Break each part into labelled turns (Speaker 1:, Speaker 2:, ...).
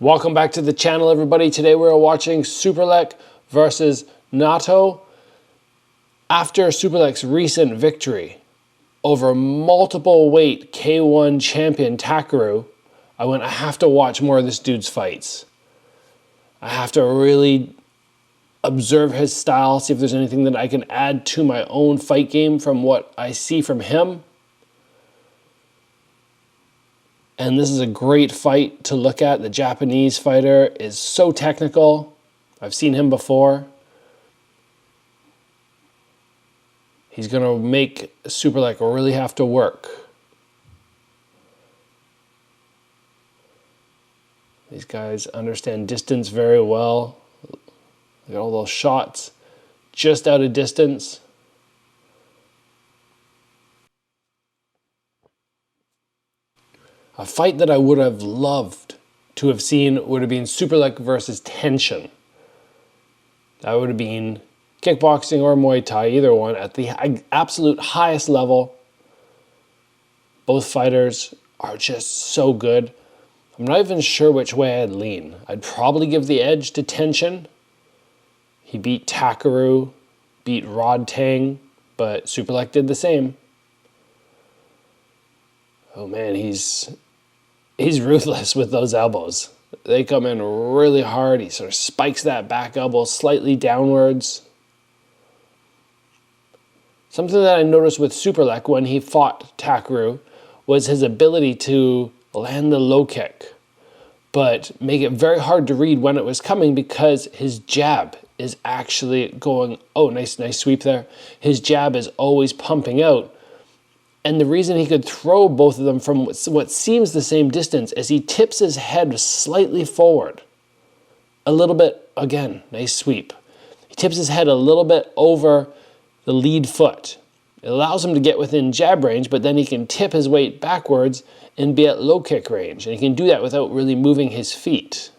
Speaker 1: Welcome back to the channel, everybody. Today we're watching Superlek versus Nato. After Superlek's recent victory over multiple weight K1 champion Takaru, I have to watch more of this dude's fights. I have to really observe his style, see if there's anything that I can add to my own fight game from what I see from him. And this is a great fight to look at. The Japanese fighter is so technical. I've seen him before. He's going to make Superlek really have to work. These guys understand distance very well. They got all those shots just out of distance. A fight that I would have loved to have seen would have been Superlek versus Tension. That would have been kickboxing or Muay Thai, either one, at the absolute highest level. Both fighters are just so good. I'm not even sure which way I'd lean. I'd probably give the edge to Tension. He beat Takaru, beat Rod Tang, but Superlek did the same. Oh man, he's ruthless with those elbows. They come in really hard. He sort of spikes that back elbow slightly downwards. Something that I noticed with Superlek when he fought Takaru was his ability to land the low kick, but make it very hard to read when it was coming because his jab is actually going, oh, nice sweep there. His jab is always pumping out. And the reason he could throw both of them from what seems the same distance is he tips his head slightly forward. A little bit, again, nice sweep. He tips his head a little bit over the lead foot. It allows him to get within jab range, but then he can tip his weight backwards and be at low kick range. And he can do that without really moving his feet.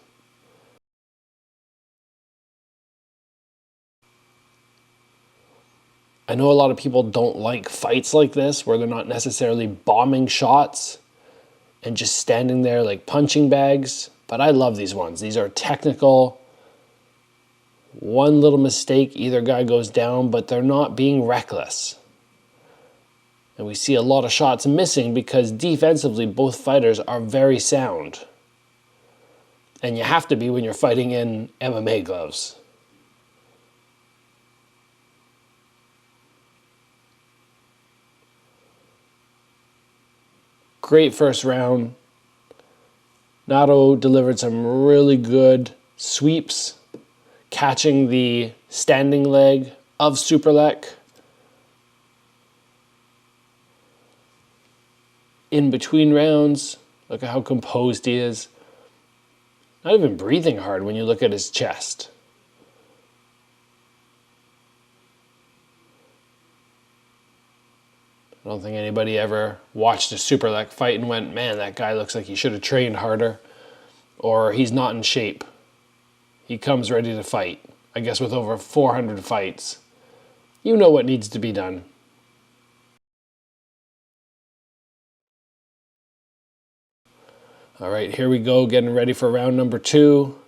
Speaker 1: I know a lot of people don't like fights like this where they're not necessarily bombing shots and just standing there like punching bags, but I love these ones. These are technical. One little mistake, either guy goes down, but they're not being reckless. And we see a lot of shots missing because defensively both fighters are very sound. And you have to be when you're fighting in MMA gloves. Great first round. Nato delivered some really good sweeps, catching the standing leg of Superlek. In between rounds, look at how composed he is. Not even breathing hard when you look at his chest. I don't think anybody ever watched a Superlek fight and went, man, that guy looks like he should have trained harder, or he's not in shape. He comes ready to fight. I guess with over 400 fights, you know what needs to be done. All right, here we go, getting ready for round number 2.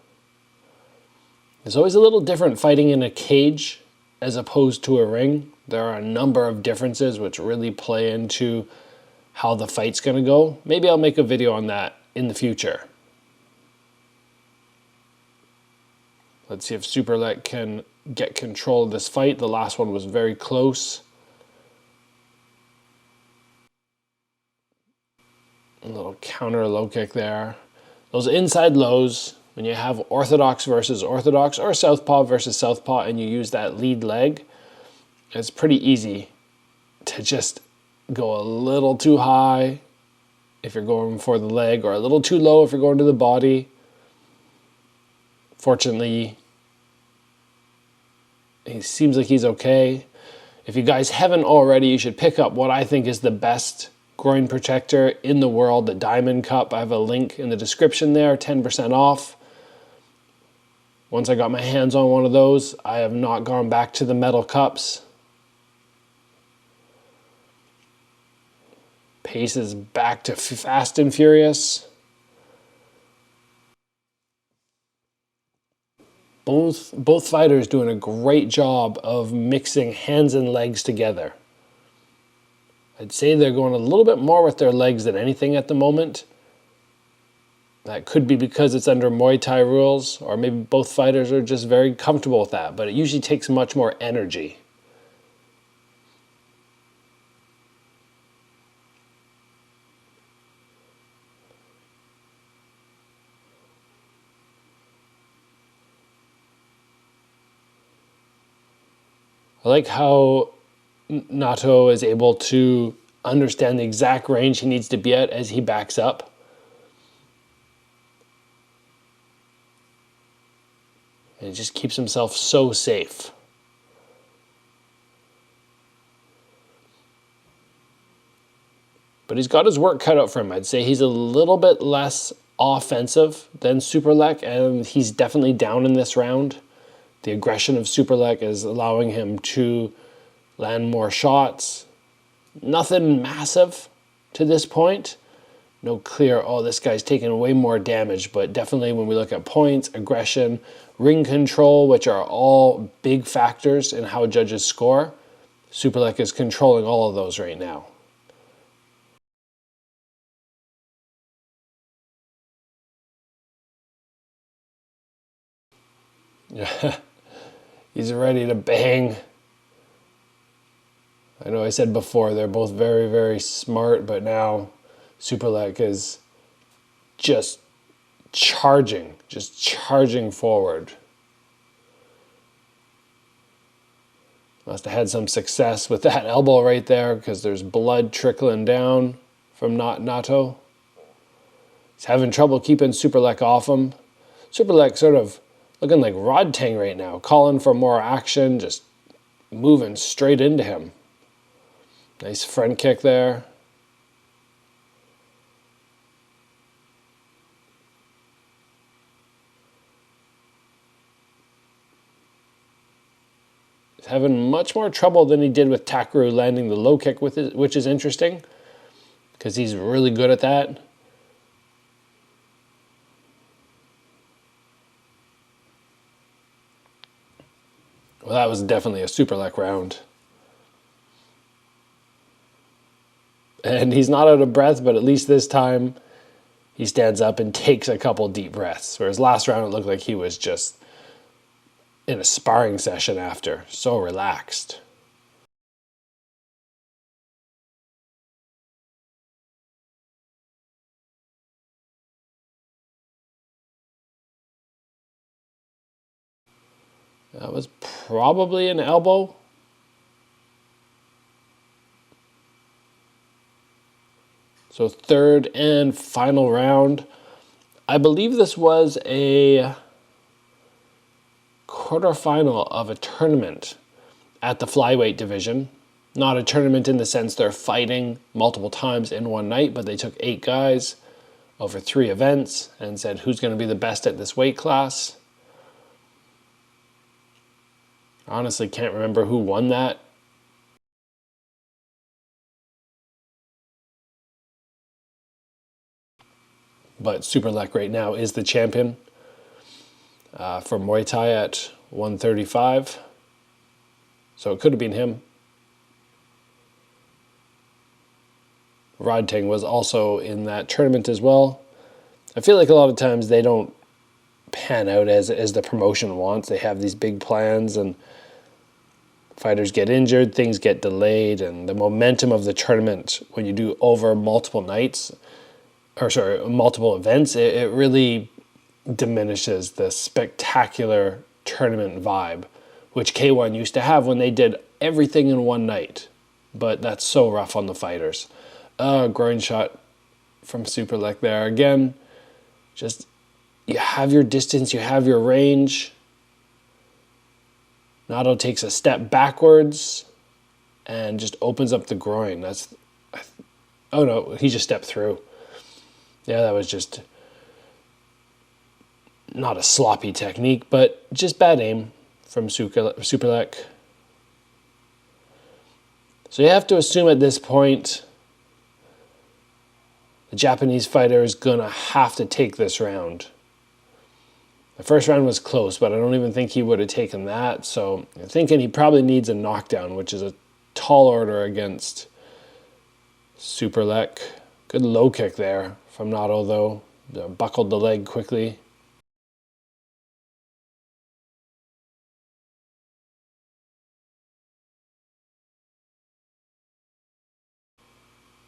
Speaker 1: It's always a little different fighting in a cage as opposed to a ring. There are a number of differences which really play into how the fight's going to go. Maybe I'll make a video on that in the future. Let's see if Superlek can get control of this fight. The last one was very close. A little counter low kick there. Those inside lows, when you have orthodox versus orthodox or southpaw versus southpaw and you use that lead leg, it's pretty easy to just go a little too high if you're going for the leg or a little too low if you're going to the body. Fortunately, he seems like he's okay. If you guys haven't already, you should pick up what I think is the best groin protector in the world, the Diamond Cup. I have a link in the description there, 10% off. Once I got my hands on one of those, I have not gone back to the metal cups. Pace is back to fast and furious. Both fighters doing a great job of mixing hands and legs together. I'd say they're going a little bit more with their legs than anything at the moment. That could be because it's under Muay Thai rules, or maybe both fighters are just very comfortable with that, but it usually takes much more energy. I like how Nato is able to understand the exact range he needs to be at as he backs up. And he just keeps himself so safe. But he's got his work cut out for him. I'd say he's a little bit less offensive than Superlek, and he's definitely down in this round. The aggression of Superlek is allowing him to land more shots. Nothing massive to this point. No clear, oh, this guy's taking way more damage, but definitely when we look at points, aggression, ring control, which are all big factors in how judges score, Superlek is controlling all of those right now. Yeah, he's ready to bang. I know I said before they're both very, very smart, but now Superlek is just charging forward. Must have had some success with that elbow right there because there's blood trickling down from Nato. He's having trouble keeping Superlek off him. Superlek sort of looking like Rod Tang right now, calling for more action, just moving straight into him. Nice front kick there. He's having much more trouble than he did with Takaru landing the low kick, with it, which is interesting because he's really good at that. Well, that was definitely a Superlek round. And he's not out of breath, but at least this time he stands up and takes a couple deep breaths. Whereas last round it looked like he was just in a sparring session after. So relaxed. That was probably an elbow. So third and final round. I believe this was a quarterfinal of a tournament at the flyweight division. Not a tournament in the sense they're fighting multiple times in one night, but they took 8 guys over 3 events and said who's going to be the best at this weight class. I honestly can't remember who won that. But Superlek right now is the champion for Muay Thai at 135. So it could have been him. Rod Tang was also in that tournament as well. I feel like a lot of times they don't pan out as the promotion wants. They have these big plans and fighters get injured, things get delayed, and the momentum of the tournament when you do over multiple nights, or sorry, multiple events, it really diminishes the spectacular tournament vibe, which K1 used to have when they did everything in one night. But that's so rough on the fighters. Groin shot from Superlek there. Again, just you have your distance, you have your range. Nato takes a step backwards and just opens up the groin. Oh no, he just stepped through. Yeah, that was just not a sloppy technique, but just bad aim from Superlek. So you have to assume at this point the Japanese fighter is going to have to take this round. The first round was close, but I don't even think he would have taken that. So I'm thinking he probably needs a knockdown, which is a tall order against Superlek. Good low kick there from Nato, though. Buckled the leg quickly.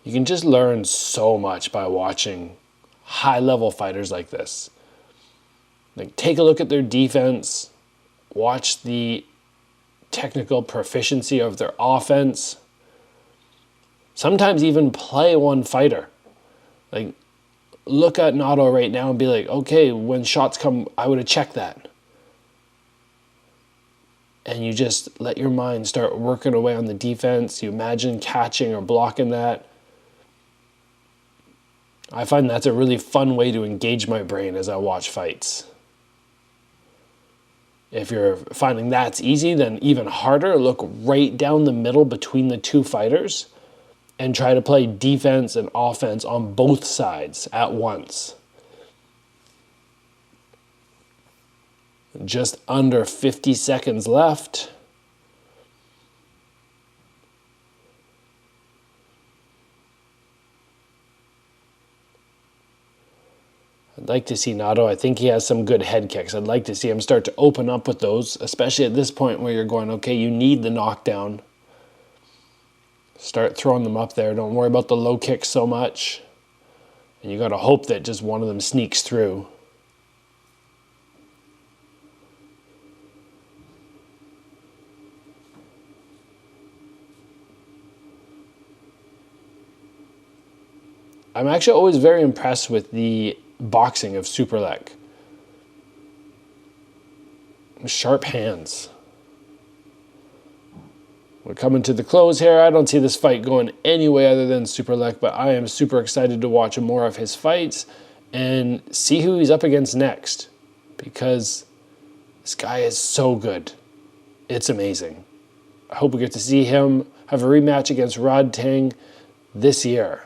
Speaker 1: You can just learn so much by watching high-level fighters like this. Like, take a look at their defense, watch the technical proficiency of their offense. Sometimes even play one fighter. Like, look at Nato right now and be like, okay, when shots come, I would have checked that. And you just let your mind start working away on the defense. You imagine catching or blocking that. I find that's a really fun way to engage my brain as I watch fights. If you're finding that's easy, then even harder, look right down the middle between the two fighters and try to play defense and offense on both sides at once. Just under 50 seconds left. I'd like to see Nato. I think he has some good head kicks. I'd like to see him start to open up with those, especially at this point where you're going, okay, you need the knockdown. Start throwing them up there. Don't worry about the low kicks so much. And you got to hope that just one of them sneaks through. I'm actually always very impressed with the boxing of Superlek. Sharp hands. We're coming to the close here. I don't see this fight going any way other than Superlek, but I am super excited to watch more of his fights and see who he's up against next, because this guy is so good. It's amazing. I hope we get to see him have a rematch against Rod Tang this year.